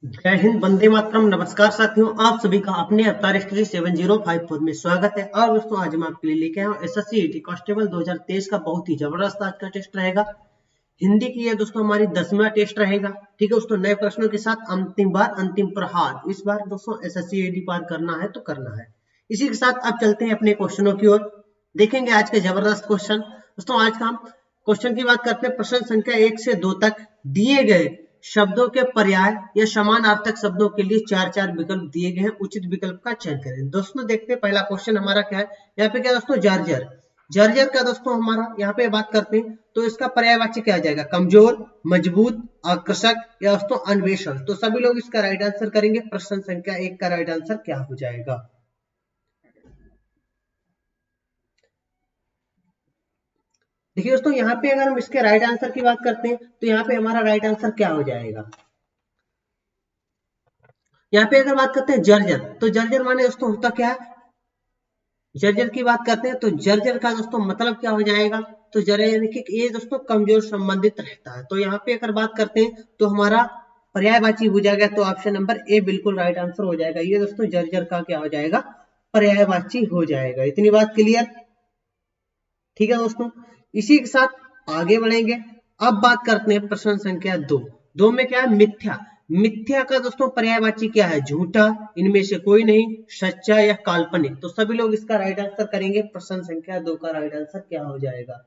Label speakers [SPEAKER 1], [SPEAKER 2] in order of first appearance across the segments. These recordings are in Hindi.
[SPEAKER 1] जय हिंद, वंदे मातरम। नमस्कार साथियों, आप सभी का अपने अवतार स्टडी 7054 में स्वागत है। और दोस्तों आज हम आपके लिए लेके आए हैं एसएससी कांस्टेबल 2023 का बहुत ही जबरदस्त आज का टेस्ट रहेगा। हिंदी की ये दोस्तों हमारी 10वां टेस्ट रहेगा। ठीक है दोस्तों, नए प्रश्नों के साथ अंतिम बार अंतिम प्रहार। इस बार दोस्तों एसएससी पार करना है तो करना है। इसी के साथ अब चलते हैं अपने क्वेश्चनों की ओर। देखेंगे आज के जबरदस्त क्वेश्चन। दोस्तों आज का हम क्वेश्चन की बात करते हैं। प्रश्न संख्या 1 से 2 तक दिए गए शब्दों के पर्याय या समानार्थक शब्दों के लिए चार चार विकल्प दिए गए हैं। उचित विकल्प का चयन करें। दोस्तों देखते हैं पहला क्वेश्चन हमारा क्या है। यहाँ पे क्या दोस्तों, जर्जर। जर्जर का दोस्तों हमारा यहाँ पे बात करते हैं तो इसका पर्यायवाची क्या आ जाएगा? कमजोर, मजबूत, आकर्षक या दोस्तों अन्वेषण। तो सभी लोग इसका राइट आंसर करेंगे। प्रश्न संख्या 1 का राइट आंसर क्या हो जाएगा? देखिए दोस्तों, यहाँ पे अगर हम इसके राइट आंसर की बात करते हैं तो यहाँ पे हमारा राइट आंसर क्या हो जाएगा? यहाँ पे अगर बात करते हैं जर्जर, तो जर्जर माने दोस्तों होता क्या है? जर्जर की बात करते हैं तो जर्जर का दोस्तों मतलब क्या हो जाएगा? तो जर्जर यानी कि ये दोस्तों कमजोर संबंधित रहता है। तो यहाँ पे अगर बात करते हैं तो हमारा पर्यायवाची हो जाएगा। तो ऑप्शन नंबर ए बिल्कुल राइट आंसर हो जाएगा। ये दोस्तों जर्जर का क्या हो जाएगा? पर्यायवाची हो जाएगा। इतनी बात क्लियर? ठीक है दोस्तों, इसी के साथ आगे बढ़ेंगे। अब बात करते हैं प्रश्न संख्या 2। दो में क्या है? मिथ्या। मिथ्या का दोस्तों पर्यायवाची क्या है? झूठा, इनमें से कोई नहीं, सच्चा या काल्पनिक। तो सभी लोग इसका राइट आंसर करेंगे। प्रश्न संख्या 2 का राइट आंसर क्या हो जाएगा?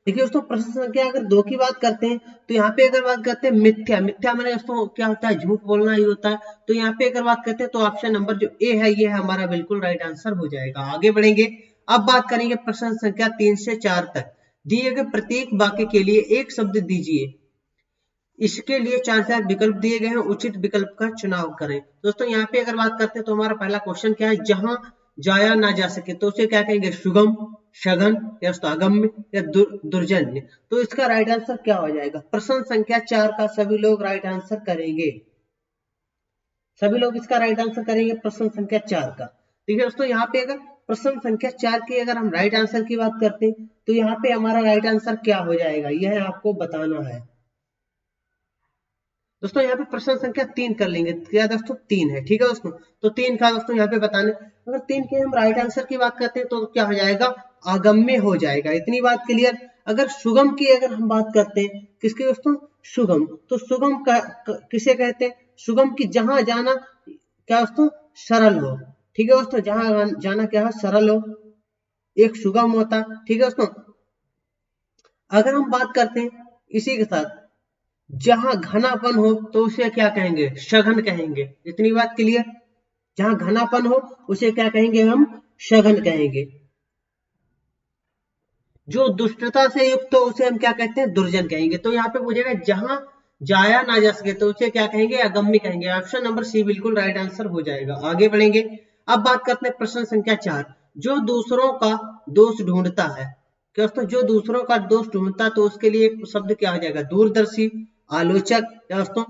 [SPEAKER 1] देखिए दोस्तों, प्रश्न संख्या अगर 2 की बात करते हैं तो यहाँ पे अगर बात करते हैं मिथ्या। मिथ्या माने दोस्तों क्या होता है? झूठ बोलना ही होता है। तो यहाँ पे अगर बात करते हैं तो ऑप्शन नंबर जो ए है ये है हमारा बिल्कुल राइट आंसर हो जाएगा। आगे बढ़ेंगे। अब बात करेंगे प्रश्न संख्या 3 से 4 तक। दिए गए प्रत्येक वाक्य के लिए एक शब्द दीजिए। इसके लिए चार चार विकल्प दिए गए हैं। उचित विकल्प का चुनाव करें। दोस्तों यहाँ पे अगर बात करते हैं तो हमारा पहला क्वेश्चन क्या है? जहां जाया ना जा सके तो उसे क्या कहेंगे? सुगम, सघन या अगम्य या दुर्जन्य। तो इसका राइट आंसर क्या हो जाएगा? प्रश्न संख्या 4 का सभी लोग राइट आंसर करेंगे। सभी लोग इसका राइट आंसर करेंगे प्रश्न संख्या 4 का। ठीक है दोस्तों, यहाँ पे अगर प्रश्न संख्या 4 की अगर हम राइट आंसर की बात करते हैं तो यहाँ पे हमारा राइट आंसर क्या हो जाएगा यह आपको बताना है। दोस्तों यहाँ पे प्रश्न संख्या 3 कर लेंगे। क्या दोस्तों? 3 है। ठीक है दोस्तों, तो 3 का दोस्तों यहाँ पे बताने, अगर 3 के हम राइट आंसर की बात करते हैं तो क्या हो जाएगा? अगम्य हो जाएगा। इतनी बात क्लियर? अगर सुगम की अगर हम बात करते हैं, किसकी दोस्तों? सुगम। तो सुगम का किसे कहते हैं? सुगम की जहां जाना क्या दोस्तों? सरल हो। ठीक है दोस्तों, जहां जाना क्या है? सरल हो, एक सुगम होता। ठीक है दोस्तों, अगर हम बात करते हैं इसी के साथ जहां घनापन हो तो उसे क्या कहेंगे? सघन कहेंगे। इतनी बात क्लियर? जहां घनापन हो उसे क्या कहेंगे? हम सघन कहेंगे। जो दुष्टता से युक्त हो उसे हम क्या कहते हैं? दुर्जन कहेंगे। तो यहाँ पे पूछेगा जहां जाया ना जा सके तो उसे क्या कहेंगे? अगम्य कहेंगे। ऑप्शन नंबर सी बिल्कुल राइट आंसर हो जाएगा। आगे बढ़ेंगे। अब बात करते हैं प्रश्न संख्या 4। जो दूसरों का दोष ढूंढता है। क्या दोस्तों? जो दूसरों का दोष ढूंढता है तो उसके लिए एक शब्द क्या हो जाएगा? दूरदर्शी, आलोचक या दोस्तों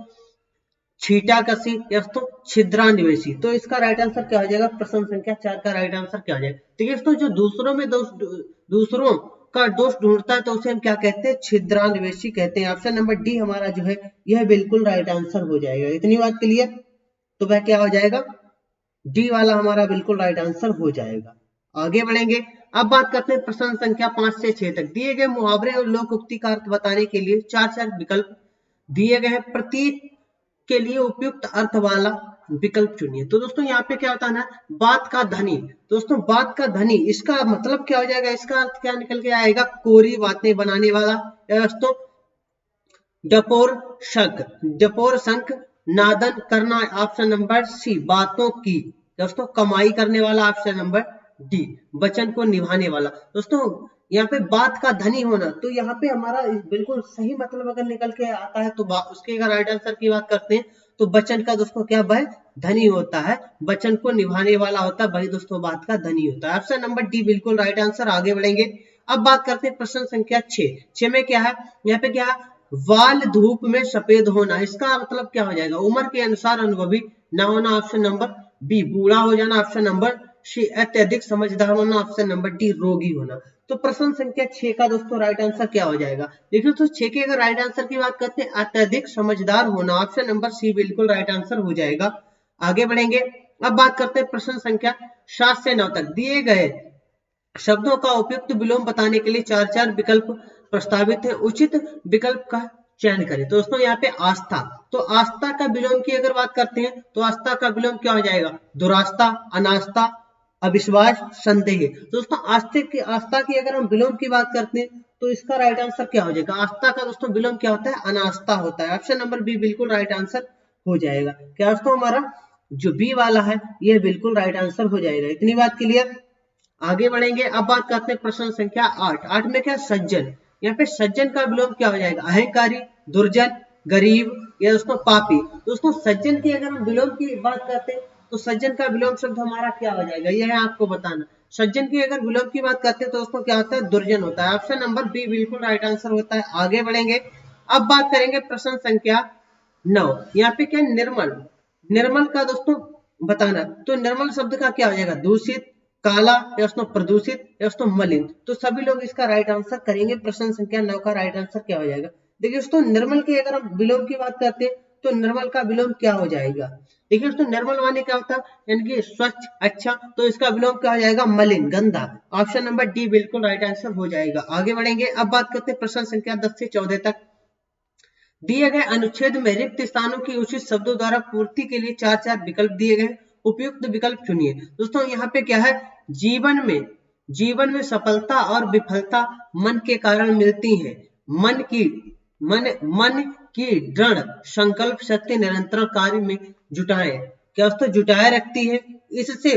[SPEAKER 1] छीटाकशी या दोस्तों छिद्रान्वेषी। तो इसका राइट आंसर क्या हो जाएगा? प्रश्न संख्या 4 का राइट आंसर क्या हो जाएगा? ठीक है दोस्तों, जो दूसरों में दूसरों का दोष ढूंढता है तो उसे हम क्या कहते हैं? छिद्रान्वेषी कहते हैं। ऑप्शन नंबर डी हमारा जो है यह बिल्कुल राइट आंसर हो जाएगा। इतनी बात क्लियर? तो वह क्या हो जाएगा? डी वाला हमारा बिल्कुल राइट आंसर हो जाएगा। आगे बढ़ेंगे। अब बात करते हैं प्रश्न संख्या 5 से 6 तक। दिए गए मुहावरे और लोकोक्ति का अर्थ बताने के लिए चार चार विकल्प दिए गए हैं। प्रतीक के लिए उपयुक्त अर्थ वाला विकल्प चुनिए। तो दोस्तों यहाँ पे क्या होता है ना, बात का धनी। दोस्तों बात का धनी इसका मतलब क्या हो जाएगा? इसका अर्थ क्या निकल के आएगा? कोरी बातें बनाने वाला या दोस्तों डपोर शंख। डपोर शंख नादन करना। ऑप्शन नंबर सी बातों की दोस्तों कमाई करने वाला। ऑप्शन नंबर डी वचन को निभाने वाला। दोस्तों यहाँ पे बात का धनी होना, तो यहाँ पे हमारा बिल्कुल सही मतलब अगर निकल के आता है तो उसके अगर राइट आंसर की बात करते हैं तो वचन का दोस्तों क्या वह धनी होता है, वचन को निभाने वाला होता है, वही दोस्तों बात का धनी होता है। ऑप्शन नंबर डी बिल्कुल राइट आंसर। आगे बढ़ेंगे। अब बात करते हैं प्रश्न संख्या 6 में क्या है? यहाँ पे क्या है? वाल धूप में सफेद होना। इसका मतलब क्या हो जाएगा? उम्र के अनुसार अनुभवी न होना। ऑप्शन नंबर बी बूढ़ा हो जाना। ऑप्शन नंबर अत्यधिक समझदार होना, ऑप्शन नंबर डी रोगी होना। तो प्रश्न संख्या 6 का दोस्तों राइट आंसर क्या हो जाएगा? देखिए दोस्तों 6 के अगर राइट आंसर की बात करते हैं अत्यधिक समझदार होना, ऑप्शन नंबर सी बिल्कुल राइट आंसर हो जाएगा। आगे बढ़ेंगे, अब बात करते हैं प्रश्न संख्या 7 से 9 तक। दिए गए शब्दों का उपयुक्त विलोम बताने के लिए 4 विकल्प प्रस्तावित है, उचित विकल्प का चयन करें। तो दोस्तों यहाँ पे आस्था, तो आस्था का विलोम की अगर बात करते हैं तो आस्था का विलोम क्या हो जाएगा? दुरास्था, अनास्था, अविश्वास, संदेह। दोस्तों आस्था की अगर हम विलोम की बात करते हैं तो इसका राइट आंसर क्या हो जाएगा? आस्था का दोस्तों विलोम क्या होता है? अनास्था होता है। ऑप्शन नंबर बी बिल्कुल राइट आंसर हो जाएगा। क्या दोस्तों हमारा जो बी वाला है ये बिल्कुल राइट आंसर हो जाएगा। इतनी बात क्लियर। आगे बढ़ेंगे, अब बात करते हैं प्रश्न संख्या 8। 8 में क्या? सज्जन। यहाँ पे सज्जन का विलोम क्या हो जाएगा? अहंकारी, दुर्जन, गरीब या दोस्तों पापी। दोस्तों सज्जन की अगर हम विलोम की बात करते हैं तो सज्जन का विलोम शब्द हमारा क्या हो जाएगा? यह है आपको बताना। सज्जन की अगर विलोम की बात करते हैं तो दोस्तों क्या होता है? दुर्जन होता है। ऑप्शन नंबर बी बिल्कुल राइट आंसर होता है। आगे बढ़ेंगे, अब बात करेंगे प्रश्न संख्या 9। यहाँ पे क्या? निर्मल। निर्मल का दोस्तों बताना, तो निर्मल शब्द का क्या हो जाएगा? दूषित, काला या दोस्तों प्रदूषित या दोस्तों मलिन। तो सभी लोग इसका राइट आंसर करेंगे। प्रश्न संख्या 9 का राइट आंसर क्या हो जाएगा? देखिए दोस्तों निर्मल की अगर हम विलोम की बात करते हैं तो निर्मल का विलोम क्या हो जाएगा? देखिए दोस्तों निर्मल माने क्या होता है? यानी कि स्वच्छ, अच्छा। तो इसका विलोम क्या हो जाएगा? मलिन, गंदा। ऑप्शन नंबर डी बिल्कुल राइट आंसर हो जाएगा। आगे बढ़ेंगे, अब बात करते हैं प्रश्न संख्या 10 से 14 तक। दिए गए अनुच्छेद में रिक्त स्थानों की उचित शब्दों द्वारा पूर्ति के लिए 4 विकल्प दिए गए, उपयुक्त विकल्प चुनिए। दोस्तों यहाँ पे क्या है? जीवन में सफलता और विफलता मन के कारण मिलती है। मन की दृढ़ संकल्प शक्ति निरंतर कार्य में जुटाए, क्या दोस्तों जुटाए रखती है। इससे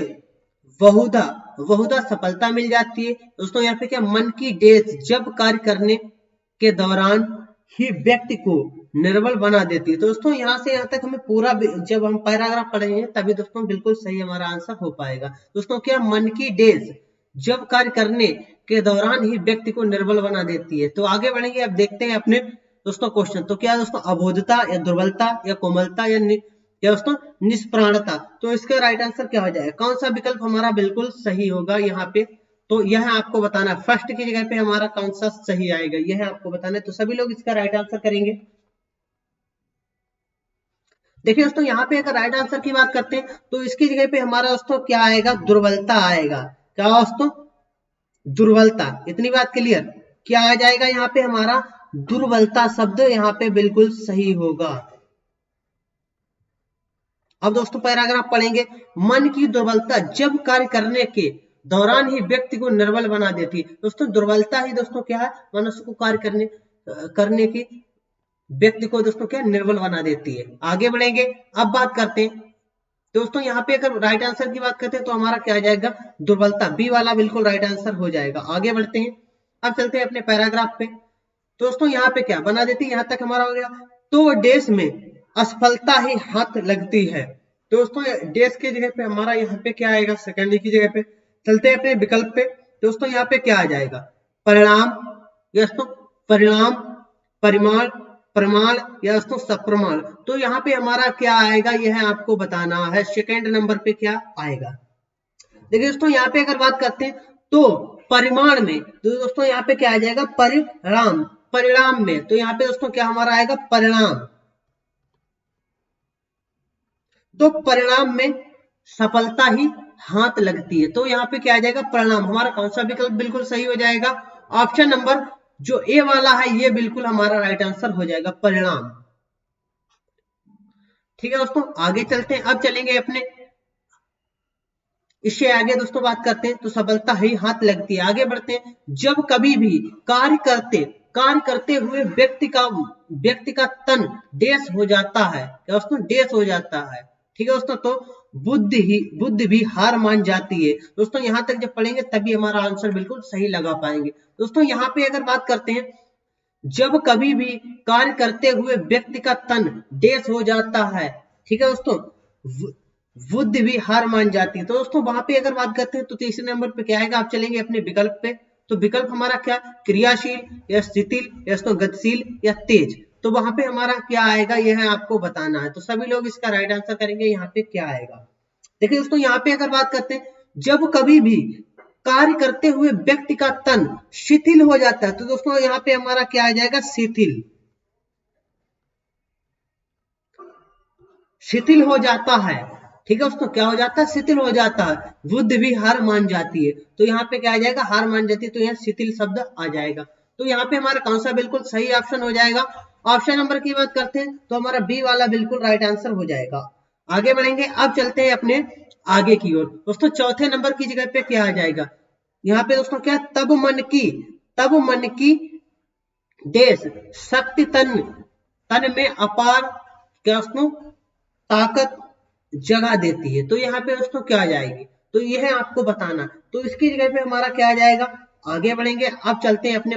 [SPEAKER 1] बहुधा सफलता मिल जाती है। दोस्तों यहाँ पे क्या? मन की डेज जब कार्य करने के दौरान ही व्यक्ति को निर्बल बना देती है। तो दोस्तों यहाँ से यहाँ तक हमें पूरा जब हम पैराग्राफ पढ़ेंगे तभी दोस्तों बिल्कुल सही हमारा आंसर हो पाएगा। दोस्तों क्या? मन की डेज जब कार्य करने के दौरान ही व्यक्ति को निर्बल बना देती है। तो आगे बढ़ेंगे, अब देखते हैं अपने दोस्तों क्वेश्चन। तो क्या दोस्तों? अबोधता या दुर्बलता या कोमलता या दोस्तों निष्प्राणता। तो इसका राइट आंसर क्या हो जाएगा? कौन सा विकल्प हमारा बिल्कुल सही होगा यहाँ पे? तो यह आपको बताना है फर्स्ट की जगह पे हमारा कौन सा सही आएगा, यह आपको बताना है। तो सभी लोग इसका राइट आंसर करेंगे। देखिए दोस्तों यहाँ पे अगर राइट आंसर की बात करते हैं तो इसकी जगह पे हमारा दोस्तों क्या आएगा? दुर्बलता आएगा। क्या दोस्तों? दुर्बलता। इतनी बात क्लियर। क्या आ जाएगा यहाँ पे हमारा? दुर्बलता शब्द यहाँ पे बिल्कुल सही होगा। अब दोस्तों पैराग्राफ पढ़ेंगे। मन की दुर्बलता जब कार्य करने के दौरान ही व्यक्ति को निर्बल बना देती है। दोस्तों दुर्बलता ही दोस्तों क्या है? मनुष्य को कार्य करने की व्यक्ति को दोस्तों क्या? निर्बल बना देती है। आगे बढ़ेंगे, अब बात करते हैं दोस्तों यहाँ पे अगर राइट आंसर की बात करते हैं तो हमारा क्या आ जाएगा? दुर्बलता। बी वाला बिल्कुल राइट आंसर हो जाएगा। आगे बढ़ते हैं, अब चलते हैं अपने पैराग्राफ पे। दोस्तों यहाँ पे क्या बना देती है? यहाँ तक हमारा हो गया। तो देश में असफलता ही हाथ लगती है। दोस्तों देश की जगह पे हमारा यहाँ पे क्या आएगा? सेकेंडरी की जगह पे। चलते हैं अपने विकल्प पे। दोस्तों यहाँ पे क्या आ जाएगा? परिणाम या दोस्तों परिणाम, परिमाण, प्रमाण या दोस्तों सप्रमाण। तो यहाँ पे हमारा क्या आएगा? यह आपको बताना है। सेकेंड नंबर पे क्या आएगा? देखिए दोस्तों यहाँ पे अगर बात करते हैं तो परिमाण में तो दोस्तों यहाँ पे क्या आ जाएगा? परिणाम। परिणाम में तो यहाँ पे दोस्तों क्या हमारा आएगा? परिणाम। तो परिणाम में सफलता ही हाथ लगती है। तो यहाँ पे क्या आ जाएगा? परिणाम। हमारा कौन सा विकल्प बिल्कुल सही हो जाएगा? ऑप्शन नंबर जो ए वाला है ये बिल्कुल हमारा राइट आंसर हो जाएगा, परिणाम। ठीक है दोस्तों, आगे चलते हैं। अब चलेंगे अपने इससे आगे दोस्तों बात करते हैं तो सफलता ही हाथ लगती है। आगे बढ़ते हैं। जब कभी भी कार्य करते हुए व्यक्ति का तन डेस हो जाता है। क्या दोस्तों? डेस हो जाता है। ठीक है दोस्तों, तो बुद्धि भी हार मान जाती है। दोस्तों यहाँ तक जब पढ़ेंगे तभी हमारा आंसर बिल्कुल सही लगा पाएंगे। दोस्तों यहाँ पे अगर बात करते हैं जब कभी भी कार्य करते हुए व्यक्ति का तन डेस हो जाता है, ठीक है दोस्तों, बुद्धि भी हार मान जाती है। तो दोस्तों वहां पे अगर बात करते हैं तो तीसरे नंबर पे क्या आएगा? आप चलेंगे अपने विकल्प पे। तो विकल्प हमारा क्या? क्रियाशील या शिथिल या दोस्तों गतिशील या तेज। तो वहां पे हमारा क्या आएगा? यह आपको बताना है। तो सभी लोग इसका राइट आंसर करेंगे। यहाँ पे क्या आएगा? देखिए दोस्तों यहाँ पे अगर बात करते हैं जब कभी भी कार्य करते हुए व्यक्ति का तन शिथिल हो जाता है, तो दोस्तों यहाँ पे हमारा क्या आ जाएगा, शिथिल, शिथिल हो जाता है। ठीक है दोस्तों, क्या हो जाता है, शिथिल हो जाता है, बुद्धि भी हार मान जाती है, तो यहाँ पे क्या आ जाएगा, हार मान जाती है, तो यहाँ शिथिल शब्द आ जाएगा। तो यहाँ पे हमारा कौन सा बिल्कुल सही ऑप्शन हो जाएगा, ऑप्शन नंबर की बात करते हैं तो हमारा बी वाला बिल्कुल राइट आंसर हो जाएगा। आगे बढ़ेंगे, अब चलते हैं अपने आगे की ओर। दोस्तों चौथे नंबर की जगह पे क्या आ जाएगा, यहाँ पे दोस्तों क्या, तब मन की देश शक्ति तन तन में अपार क्या दोस्तों ताकत जगह देती है, तो यहाँ पे दोस्तों क्या आ जाएगी, तो यह आपको बताना, तो इसकी जगह पे हमारा क्या आ जाएगा। आगे बढ़ेंगे, अब चलते हैं अपने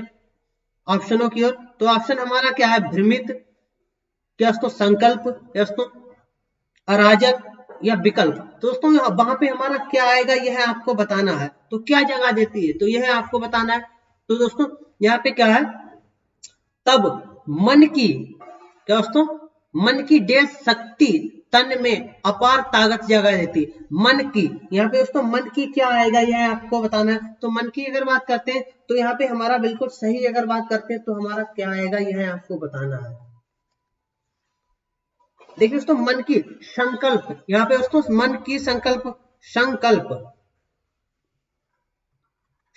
[SPEAKER 1] ऑप्शनों की ओर। तो ऑप्शन हमारा क्या है, भ्रमित, क्या दोस्तों संकल्प, दोस्तों अराजक या विकल्प। तो दोस्तों वहां पे हमारा क्या आएगा, यह आपको बताना है, तो क्या जगह देती है, तो यह आपको बताना है। तो दोस्तों यहाँ पे क्या है, तब मन की क्या दोस्तों, मन की डेढ़ शक्ति तन में अपार ताकत जगह देती, मन की, यहाँ पे दोस्तों मन की क्या आएगा, यह आपको बताना है। तो मन की अगर बात करते हैं तो यहाँ पे हमारा बिल्कुल सही अगर बात करते हैं तो हमारा क्या आएगा, यह आपको बताना है। देखिए दोस्तों मन की संकल्प, यहाँ पे दोस्तों मन की संकल्प, संकल्प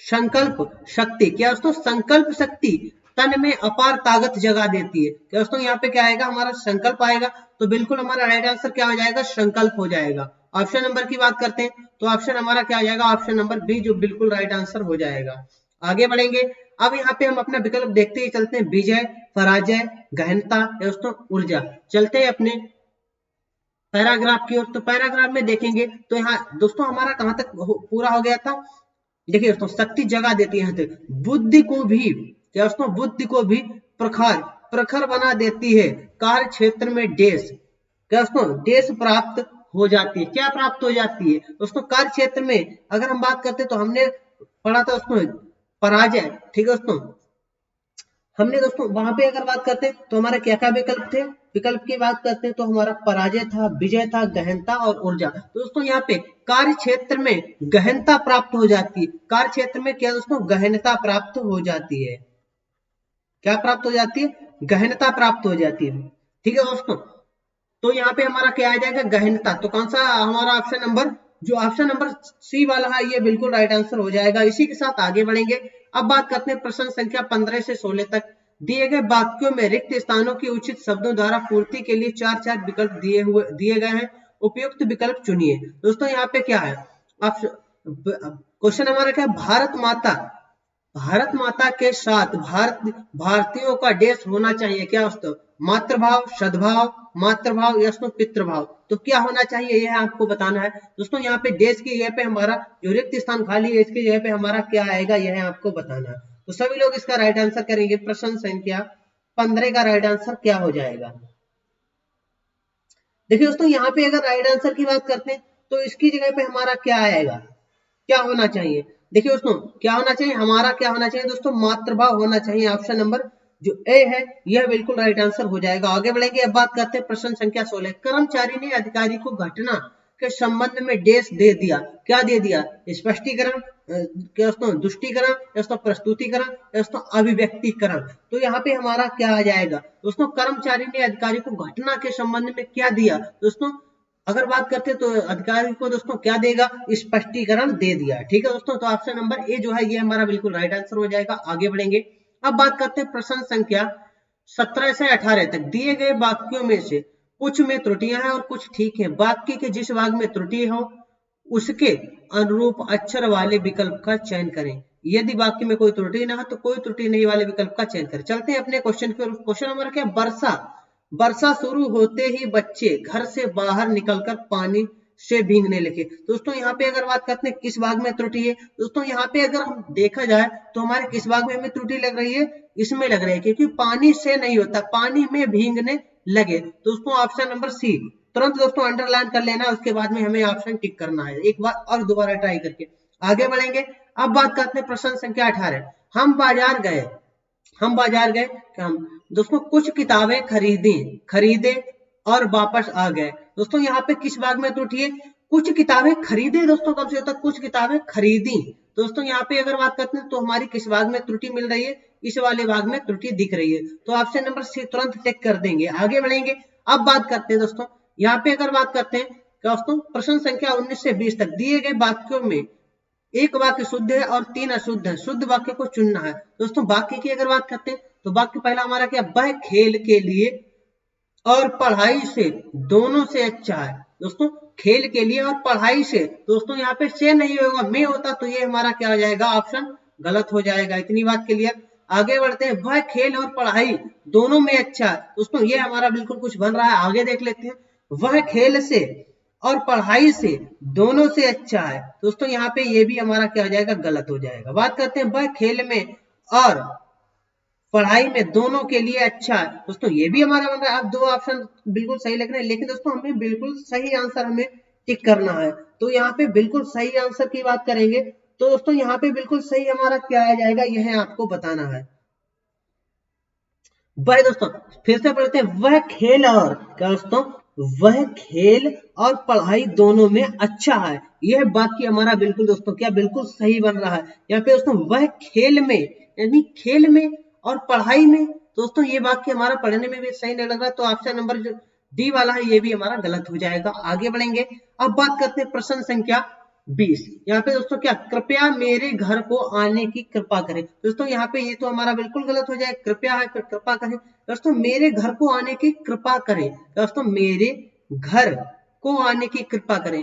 [SPEAKER 1] संकल्प शक्ति, क्या दोस्तों संकल्प शक्ति तन में अपार ताकत जगा देती है, क्या दोस्तों यहाँ पे क्या आएगा, हमारा संकल्प आएगा, तो बिल्कुल हमारा राइट आंसर क्या हो जाएगा, संकल्प हो जाएगा। ऑप्शन नंबर की बात करते हैं तो ऑप्शन हमारा क्या आ जाएगा, ऑप्शन नंबर बी जो बिल्कुल राइट आंसर हो जाएगा। आगे बढ़ेंगे, अब यहाँ पे हम अपना विकल्प देखते ही चलते हैं, विजय, पराजय, गहनता, दोस्तों ऊर्जा। चलते हैं अपने पैराग्राफ की ओर। तो पैराग्राफ में देखेंगे तो यहाँ दोस्तों हमारा कहां तक पूरा हो गया था, देखिए दोस्तों शक्ति जगा देती है, यहाँ तक बुद्धि को भी, क्या दोस्तों बुद्धि को भी प्रखर प्रखर बना देती है, कार्य क्षेत्र में देश, क्या दोस्तों देश प्राप्त हो जाती है, क्या प्राप्त हो जाती है दोस्तों, कार्य क्षेत्र में अगर हम बात करते तो हमने पढ़ा था दोस्तों पराजय, ठीक है दोस्तों, हमने दोस्तों वहां पे अगर बात करते हैं तो हमारा क्या क्या विकल्प थे, विकल्प की बात करते हैं तो हमारा पराजय था, विजय था, गहनता और ऊर्जा। तो दोस्तों यहाँ पे कार्य क्षेत्र में गहनता प्राप्त हो जाती है, कार्य क्षेत्र में क्या दोस्तों गहनता प्राप्त हो जाती है, क्या प्राप्त हो जाती है, गहनता प्राप्त हो जाती है। ठीक है दोस्तों, तो यहाँ पे हमारा क्या आ जाएगा, गहनता, तो कौन सा हमारा ऑप्शन नंबर, जो ऑप्शन नंबर सी वाला है ये बिल्कुल राइट आंसर हो जाएगा। इसी के साथ आगे बढ़ेंगे, अब बात करते हैं प्रश्न संख्या 15 से 16 तक। दिए गए वाक्यों में रिक्त स्थानों की उचित शब्दों द्वारा पूर्ति के लिए 4 विकल्प दिए गए हैं, उपयुक्त विकल्प चुनिए। दोस्तों यहाँ पे क्या है, क्वेश्चन हमारा क्या है, भारत माता के साथ भारतीयों का देश होना चाहिए, क्या दोस्तों मातृभाव, सद्भाव, मातृभाव या पितृभाव, तो क्या होना चाहिए यह आपको बताना है। दोस्तों यहाँ पे देश की जगह पे हमारा जो रिक्त स्थान खाली है इसकी जगह पे हमारा क्या आएगा, यह आपको बताना है। तो सभी लोग इसका राइट आंसर करेंगे, प्रश्न संख्या 15 का राइट आंसर क्या हो जाएगा। देखिए दोस्तों यहाँ पे अगर राइट आंसर की बात करते हैं तो इसकी जगह पे हमारा क्या आएगा, क्या होना चाहिए, देखिए दोस्तों क्या होना चाहिए, हमारा क्या होना चाहिए दोस्तों, मातृभाव होना चाहिए, ऑप्शन नंबर जो ए है यह बिल्कुल राइट आंसर हो जाएगा। आगे बढ़ेंगे, अब बात करते हैं प्रश्न संख्या 16। कर्मचारी ने अधिकारी को घटना के संबंध में डेश दे दिया, क्या दे दिया, स्पष्टीकरण, क्या दोस्तों दुष्टीकरण, दोस्तों प्रस्तुतिकरण, दोस्तों अभिव्यक्तिकरण। तो यहाँ पे हमारा क्या आ जाएगा दोस्तों, कर्मचारी ने अधिकारी को घटना के संबंध में क्या दिया, दोस्तों अगर बात करते हैं तो अधिकारी को दोस्तों क्या देगा, स्पष्टीकरण दे दिया। ठीक है दोस्तों, तो ऑप्शन नंबर ए जो है ये हमारा बिल्कुल राइट आंसर हो जाएगा। आगे बढ़ेंगे, अब बात करते हैं प्रश्न संख्या 17 से 18 तक। दिए गए वाक्यों में से कुछ में त्रुटियां हैं और कुछ ठीक है, वाक्य के जिस भाग में त्रुटि हो उसके अनुरूप अक्षर वाले विकल्प का चयन करें, यदि वाक्य में कोई त्रुटि ना हो तो कोई त्रुटि नहीं वाले विकल्प का चयन करें। चलते हैं अपने क्वेश्चन की ओर। क्वेश्चन नंबर क्या, वर्षा शुरू होते ही बच्चे घर से बाहर निकलकर पानी से भीगने लगे। दोस्तों यहाँ पे अगर बात करते हैं किस भाग में त्रुटि है, दोस्तों यहाँ पे अगर हम देखा जाए तो हमारे किस भाग में हमें त्रुटि लग रही है, इसमें लग रही है, क्योंकि पानी से नहीं होता, पानी में भीगने लगे। दोस्तों ऑप्शन नंबर सी, तुरंत दोस्तों अंडरलाइन कर लेना, उसके बाद में हमें ऑप्शन टिक करना है एक बार और दोबारा ट्राई करके। आगे बढ़ेंगे, अब बात करते हैं प्रश्न संख्या 18। हम बाजार गए क्या, हम दोस्तों कुछ किताबें खरीदे और वापस आ गए। दोस्तों यहाँ पे किस भाग में त्रुटि है, कुछ किताबें खरीदे दोस्तों, कब से होता है कुछ किताबें खरीदी। दोस्तों यहाँ पे अगर बात करते हैं तो हमारी किस भाग में त्रुटि मिल रही है, इस वाले भाग में त्रुटि दिख रही है, तो ऑप्शन नंबर सी तुरंत टिक कर देंगे। आगे बढ़ेंगे। अब बात करते हैं दोस्तों, यहाँ पे अगर बात करते हैं दोस्तों, प्रश्न संख्या 19 से 20 तक दिए गए वाक्यों में एक वाक्य शुद्ध है और 3 अशुद्ध है, शुद्ध वाक्य को चुनना है। दोस्तों वाक्य की अगर बात करते हैं तो वाक्य पहला हमारा क्या, वह खेल के लिए और पढ़ाई से दोनों से अच्छा है। दोस्तों खेल के लिए और पढ़ाई से, दोस्तों यहाँ पे से नहीं होगा, में होता तो ये हमारा क्या हो जाएगा, ऑप्शन गलत हो जाएगा। इतनी बात क्लियर। आगे बढ़ते हैं। वह खेल और पढ़ाई दोनों में अच्छा है। दोस्तों ये हमारा बिल्कुल कुछ बन रहा है, आगे देख लेते हैं। वह खेल से और पढ़ाई से दोनों से अच्छा है। दोस्तों यहाँ पे ये भी हमारा क्या हो जाएगा, गलत हो जाएगा। बात करते हैं वह खेल में और पढ़ाई में दोनों के लिए अच्छा है। दोस्तों ये भी हमारा बन रहा है। अब दो ऑप्शन बिल्कुल सही लग रहे हैं, लेकिन दोस्तों हमें बिल्कुल सही आंसर हमें टिक करना है। तो यहाँ पे बिल्कुल सही आंसर की बात करेंगे तो दोस्तों यहाँ पे बिल्कुल सही हमारा क्या आ जाएगा, यह आपको बताना है। वह दोस्तों फिर से पढ़ते हैं। वह खेल और क्या दोस्तों, वह खेल और पढ़ाई दोनों में अच्छा है। यह वाक्य हमारा बिल्कुल दोस्तों क्या, बिल्कुल सही बन रहा है। यहाँ पे दोस्तों वह खेल में, यानी खेल में और पढ़ाई में, दोस्तों ये वाक्य हमारा पढ़ने में भी सही नहीं लग रहा, तो ऑप्शन नंबर जो डी वाला है ये भी हमारा गलत हो जाएगा। आगे बढ़ेंगे। अब बात करते हैं प्रश्न संख्या 20। यहाँ पे दोस्तों क्या, कृपया मेरे घर को आने की कृपा करें। दोस्तों यहाँ पे ये तो हमारा बिल्कुल गलत हो जाए, कृपया है फिर कृपा करें। दोस्तों मेरे घर को आने की कृपा करें, दोस्तों मेरे घर को आने की कृपा करें।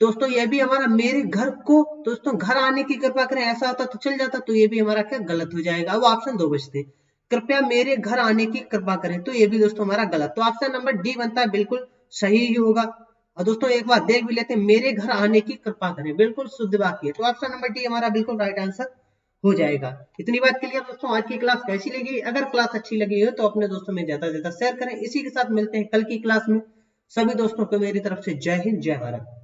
[SPEAKER 1] दोस्तों ये भी हमारा मेरे घर को, दोस्तों घर आने की कृपा करें ऐसा होता तो चल जाता, तो ये भी हमारा क्या गलत हो जाएगा। अब ऑप्शन दो बचते, कृपया मेरे घर आने की कृपा करें, तो ये भी दोस्तों हमारा गलत। तो ऑप्शन नंबर डी बनता है, बिल्कुल सही ही होगा। और दोस्तों एक बार देख भी लेते हैं, मेरे घर आने की कृपा करें, बिल्कुल शुद्ध वाक्य है, तो ऑप्शन नंबर डी हमारा बिल्कुल राइट आंसर हो जाएगा। इतनी बात क्लियर दोस्तों। आज की क्लास कैसी लगी? अगर क्लास अच्छी लगी हो तो अपने दोस्तों में ज्यादा से ज्यादा शेयर करें। इसी के साथ मिलते हैं कल की क्लास में। सभी दोस्तों को मेरी तरफ से जय हिंद, जय भारत।